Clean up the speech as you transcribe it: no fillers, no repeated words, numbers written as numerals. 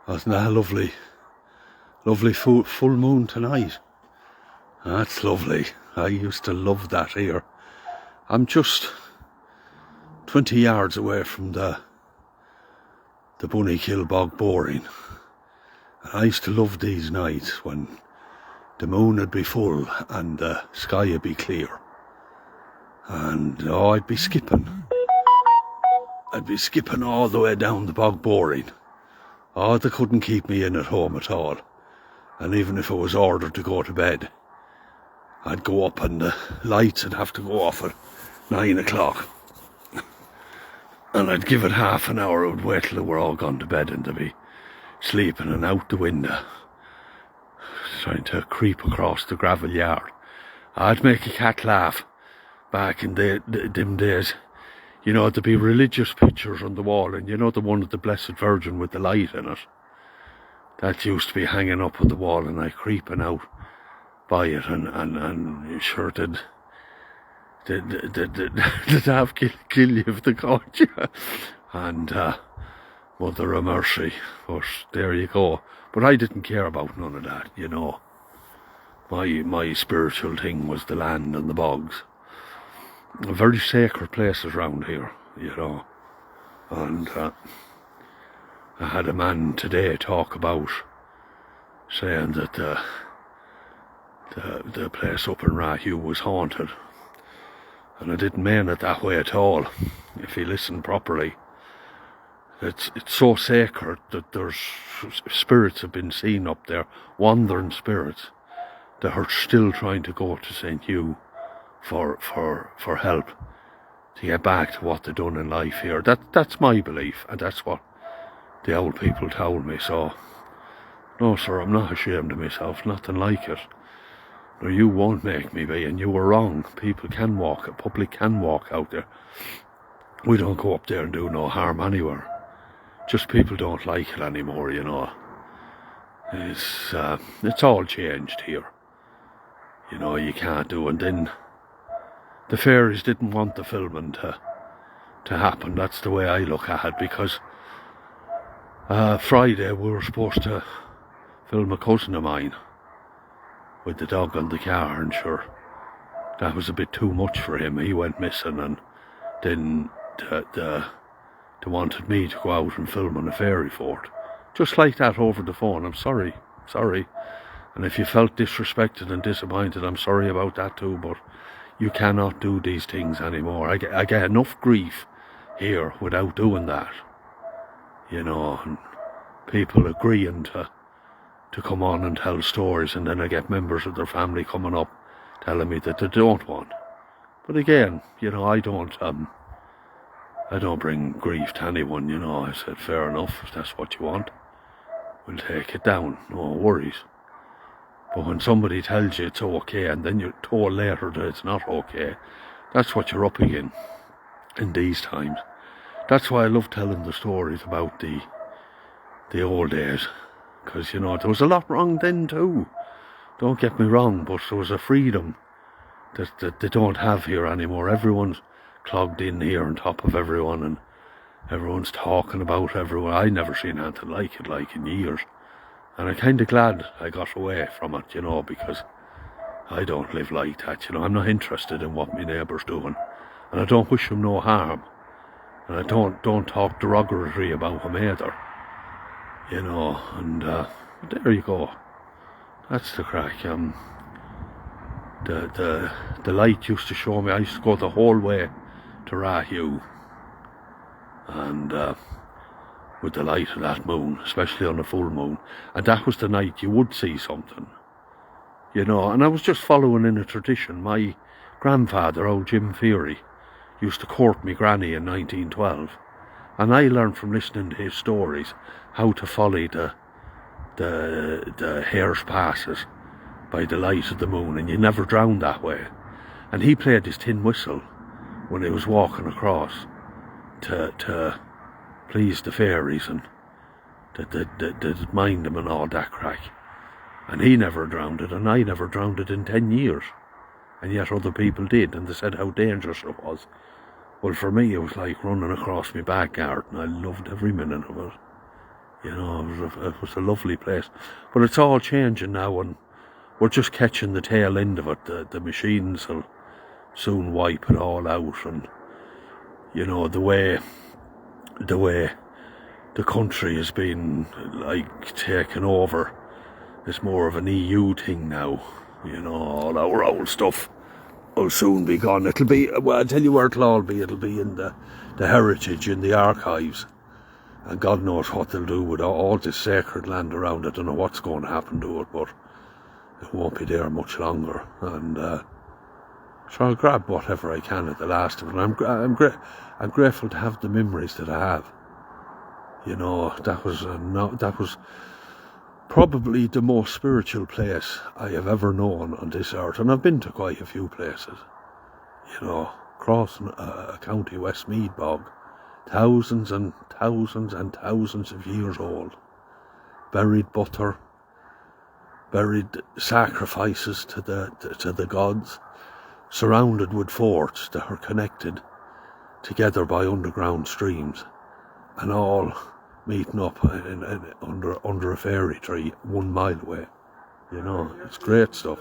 Wasn't that a lovely, lovely full moon tonight? That's lovely. I used to love that here. I'm just 20 yards away from the Bunnykill Bog Boring. And I used to love these nights when the moon would be full and the sky would be clear. And I'd be skipping. I'd be skipping all the way down the Bog Boring. They couldn't keep me in at home at all. And even if I was ordered to go to bed, I'd go up and the lights would have to go off at 9 o'clock. And I'd give it half an hour. I would wait till they were all gone to bed and they'd be sleeping, and out the window, trying to creep across the gravel yard. I'd make a cat laugh back in them days. You know, there'd be religious pictures on the wall, and you know the one of the Blessed Virgin with the light in it? That used to be hanging up on the wall, and I creeping out by it, and sure they'd have kill you if they caught you. And Mother of Mercy, but there you go. But I didn't care about none of that, you know. My spiritual thing was the land and the bogs. Very sacred places around here, you know. And I had a man today talk about saying that the place up in Rahue was haunted. And I didn't mean it that way at all, if you listen properly. It's so sacred that there's spirits have been seen up there, wandering spirits, that are still trying to go to St. Hugh for help to get back to what they've done in life here. That's my belief, and that's what the old people told me. So, no sir, I'm not ashamed of myself, nothing like it. No, you won't make me be, and you were wrong. People can walk, public can walk out there. We don't go up there and do no harm anywhere. Just people don't like it anymore, you know. It's all changed here. You know, you can't do. And then the fairies didn't want the filming to happen. That's the way I look at it, because Friday we were supposed to film a cousin of mine with the dog on the car, and sure, that was a bit too much for him. He went missing, and then they wanted me to go out and film on a fairy fort. Just like that over the phone. I'm sorry. And if you felt disrespected and disappointed, I'm sorry about that too, but you cannot do these things anymore. I get enough grief here without doing that. You know, and people agreeing to come on and tell stories, and then I get members of their family coming up telling me that they don't want. But again, you know, I don't bring grief to anyone, you know. I said, fair enough, if that's what you want, we'll take it down, no worries. But when somebody tells you it's okay, and then you're told later that it's not okay, that's what you're up against in these times. That's why I love telling the stories about the old days. Because, you know, there was a lot wrong then too. Don't get me wrong, but there was a freedom that they don't have here anymore. Everyone's clogged in here on top of everyone, and everyone's talking about everyone. I never seen anything like it, like, in years. And I'm kind of glad I got away from it, you know, because I don't live like that, you know. I'm not interested in what my neighbour's doing, and I don't wish him no harm. And I don't talk derogatory about him either, you know. And there you go. That's the crack. The light used to show me. I used to go the whole way to Rahue, and with the light of that moon, especially on a full moon, and that was the night you would see something, you know. And I was just following in a tradition. My grandfather, old Jim Feary, used to court me granny in 1912, and I learned from listening to his stories how to follow the hare's passes by the light of the moon, and you never drowned that way. And he played his tin whistle when he was walking across to please the fairies, and that mind him and all that crack. And he never drowned it, and I never drowned it in 10 years. And yet other people did, and they said how dangerous it was. Well, for me, it was like running across my back garden. I loved every minute of it. You know, it was a lovely place. But it's all changing now, and we're just catching the tail end of it. The machines will soon wipe it all out, and you know, the way the country has been like taken over, it's more of an EU thing now. You know, all our old stuff will soon be gone. It'll be, well, I'll tell you where it'll all be. It'll be in the heritage, in the archives. And God knows what they'll do with all this sacred land around. I don't know what's going to happen to it, but it won't be there much longer. And so I'll grab whatever I can at the last of it. I'm grateful to have the memories that I have. You know, that was probably the most spiritual place I have ever known on this earth. And I've been to quite a few places. You know, crossing a County Westmeath bog, thousands and thousands and thousands of years old. Buried butter, buried sacrifices to the gods, surrounded with forts that are connected together by underground streams, and all meeting up under a fairy tree 1 mile away. You know, it's great stuff.